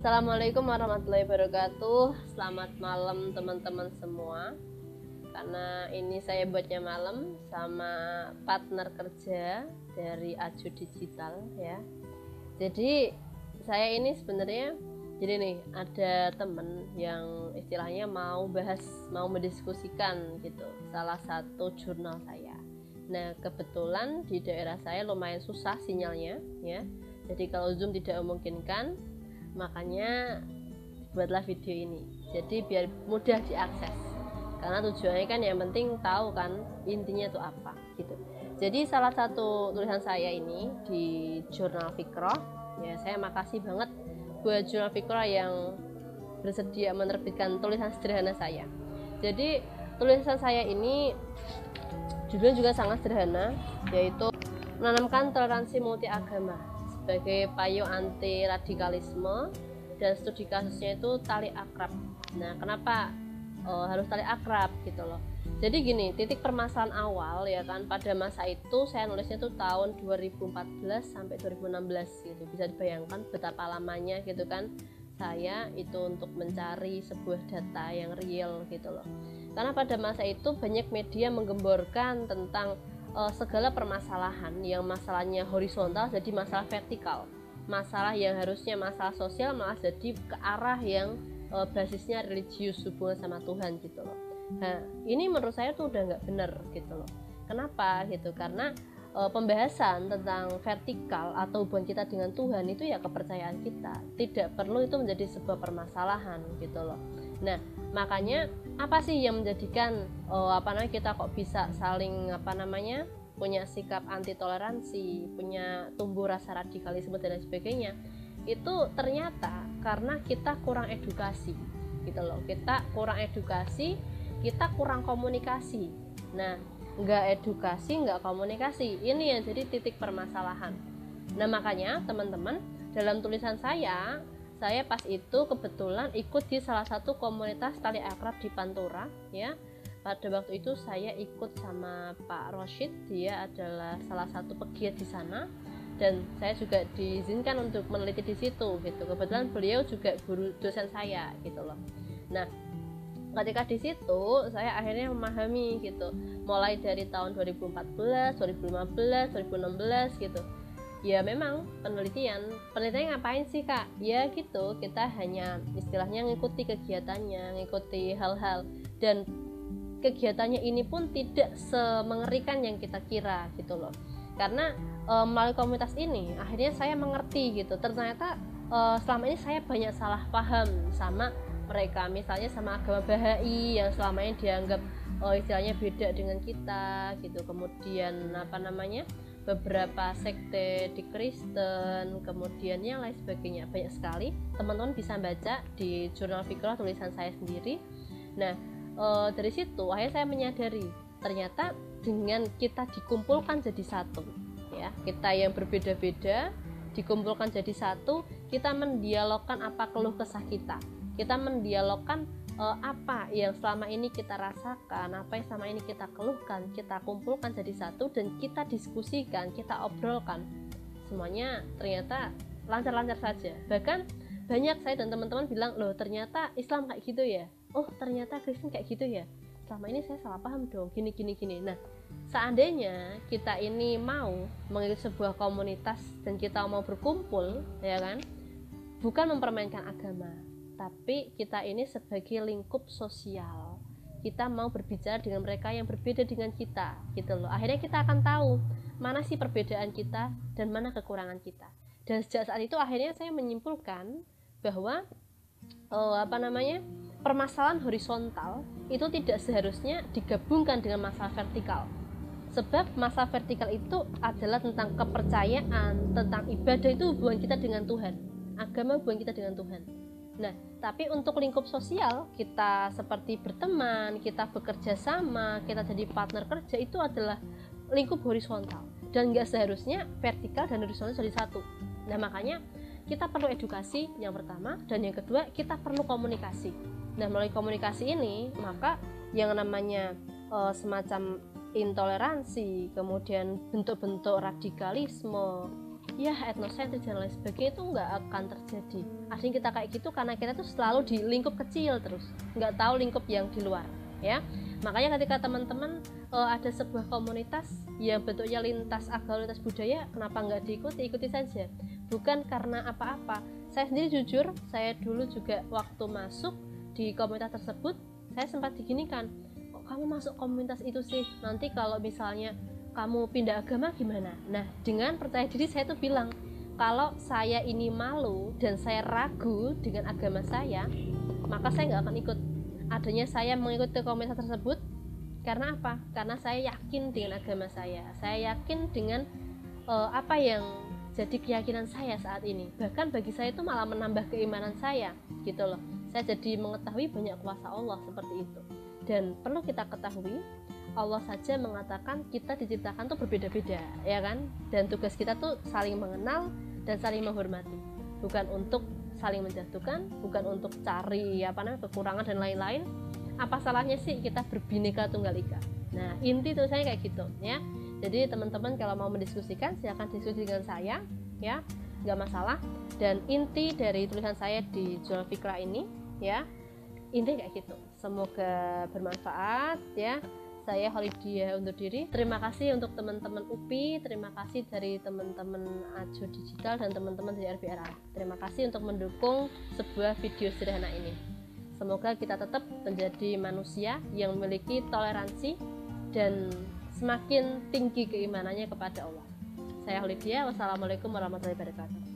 Assalamualaikum warahmatullahi wabarakatuh. Selamat malam teman-teman semua. Karena ini saya buatnya malam sama partner kerja dari Aju Digital ya. Jadi saya ini sebenarnya ada temen yang istilahnya mau mendiskusikan gitu salah satu jurnal saya. Nah kebetulan di daerah saya lumayan susah sinyalnya ya. Jadi kalau Zoom tidak memungkinkan, makanya buatlah video ini. Jadi biar mudah diakses. Karena tujuannya kan yang penting tahu kan intinya itu apa gitu. Jadi salah satu tulisan saya ini di Jurnal Fikroh, ya saya makasih banget buat Jurnal Fikroh yang bersedia menerbitkan tulisan sederhana saya. Jadi tulisan saya ini judulnya juga sangat sederhana, yaitu menanamkan toleransi multi agama sebagai payung anti radikalisme, dan studi kasusnya itu tali akrab. Nah kenapa harus tali akrab gitu loh. Jadi gini, titik permasalahan awal ya kan, pada masa itu saya nulisnya tuh tahun 2014 sampai 2016 gitu. Bisa dibayangkan betapa lamanya gitu kan saya itu untuk mencari sebuah data yang real gitu loh. Karena pada masa itu banyak media menggemborkan tentang segala permasalahan yang masalahnya horizontal jadi masalah vertikal. Masalah yang harusnya masalah sosial malah jadi ke arah yang basisnya religius, hubungan sama Tuhan gitu loh. Nah ini menurut saya tuh udah nggak bener gitu loh. Kenapa gitu? Karena pembahasan tentang vertikal atau hubungan kita dengan Tuhan itu ya kepercayaan kita, tidak perlu itu menjadi sebuah permasalahan gitu loh. Nah makanya apa sih yang menjadikan kita kok bisa saling punya sikap anti toleransi, punya tumbuh rasa radikalisme dan lain sebagainya? Itu ternyata karena kita kurang edukasi gitu loh. Kita kurang edukasi, kita kurang komunikasi. Nah nggak edukasi, nggak komunikasi, ini yang jadi titik permasalahan. Nah makanya teman-teman, dalam tulisan saya pas itu kebetulan ikut di salah satu komunitas tali akrab di Pantura ya. Pada waktu itu saya ikut sama Pak Roshid, dia adalah salah satu pegiat di sana, dan saya juga diizinkan untuk meneliti di situ gitu. Kebetulan beliau juga guru dosen saya gitu loh. Nah ketika di situ saya akhirnya memahami gitu, mulai dari tahun 2014, 2015, 2016 gitu. Ya memang penelitian ngapain sih kak? Ya gitu, kita hanya istilahnya ngikuti kegiatannya, ngikuti hal-hal, dan kegiatannya ini pun tidak semengerikan yang kita kira gitu loh. Karena melalui komunitas ini akhirnya saya mengerti gitu, ternyata selama ini saya banyak salah paham sama mereka, misalnya sama agama Bahai yang selama ini dianggap istilahnya beda dengan kita gitu. Kemudian beberapa sekte di Kristen, kemudian yang lain sebagainya, banyak sekali. Teman-teman bisa baca di Jurnal Fikroh tulisan saya sendiri. Nah dari situ akhirnya saya menyadari ternyata dengan kita dikumpulkan jadi satu ya, kita yang berbeda-beda dikumpulkan jadi satu, kita mendialogkan apa keluh kesah kita mendialogkan apa yang selama ini kita rasakan, apa yang selama ini kita keluhkan, kita kumpulkan jadi satu dan kita diskusikan, kita obrolkan. Semuanya ternyata lancar-lancar saja. Bahkan banyak saya dan teman-teman bilang, loh ternyata Islam kayak gitu ya, oh ternyata Kristen kayak gitu ya, selama ini saya salah paham dong, gini. Nah seandainya kita ini mau mengikuti sebuah komunitas dan kita mau berkumpul ya kan, bukan mempermainkan agama, tapi kita ini sebagai lingkup sosial, kita mau berbicara dengan mereka yang berbeda dengan kita gitu loh. Akhirnya kita akan tahu mana sih perbedaan kita dan mana kekurangan kita. Dan sejak saat itu akhirnya saya menyimpulkan bahwa permasalahan horizontal itu tidak seharusnya digabungkan dengan masalah vertikal. Sebab masalah vertikal itu adalah tentang kepercayaan, tentang ibadah, itu hubungan kita dengan Tuhan, agama hubungan kita dengan Tuhan. Nah, tapi untuk lingkup sosial, kita seperti berteman, kita bekerja sama, kita jadi partner kerja, itu adalah lingkup horizontal. Dan nggak seharusnya vertikal dan horizontal jadi satu. Nah, makanya kita perlu edukasi yang pertama, dan yang kedua kita perlu komunikasi. Nah, melalui komunikasi ini, maka yang namanya semacam intoleransi, kemudian bentuk-bentuk radikalisme, ya etnosentris dan lain sebagainya itu nggak akan terjadi. Artinya kita kayak gitu karena kita tuh selalu di lingkup kecil terus, nggak tahu lingkup yang di luar, ya. Makanya ketika teman-teman ada sebuah komunitas yang bentuknya lintas agama, lintas budaya, kenapa nggak diikuti? Ikuti saja, bukan karena apa-apa. Saya sendiri jujur, saya dulu juga waktu masuk di komunitas tersebut, saya sempat diginikan, kok kamu masuk komunitas itu sih, nanti kalau misalnya kamu pindah agama gimana? Nah, dengan percaya diri saya tuh bilang, kalau saya ini malu dan saya ragu dengan agama saya, maka saya nggak akan ikut. Adanya saya mengikuti komunitas tersebut karena apa? Karena saya yakin dengan agama saya yakin dengan apa yang jadi keyakinan saya saat ini. Bahkan bagi saya itu malah menambah keimanan saya, gitu loh. Saya jadi mengetahui banyak kuasa Allah seperti itu. Dan perlu kita ketahui, Allah saja mengatakan kita diciptakan tuh berbeda-beda, ya kan? Dan tugas kita tuh saling mengenal dan saling menghormati, bukan untuk saling menjatuhkan, bukan untuk cari kekurangan dan lain-lain. Apa salahnya sih kita berbineka tunggal ika? Nah, inti tulisannya kayak gitu, ya. Jadi teman-teman kalau mau mendiskusikan silakan diskusi dengan saya, ya, nggak masalah. Dan inti dari tulisan saya di Jurnal Fikra ini, ya, inti kayak gitu. Semoga bermanfaat, ya. Saya Holidia undur diri. Terima kasih untuk teman-teman UPI, terima kasih dari teman-teman Ajo Digital dan teman-teman dari RBRA. Terima kasih untuk mendukung sebuah video sederhana ini. Semoga kita tetap menjadi manusia yang memiliki toleransi dan semakin tinggi keimanannya kepada Allah. Saya Holidia, wassalamualaikum warahmatullahi wabarakatuh.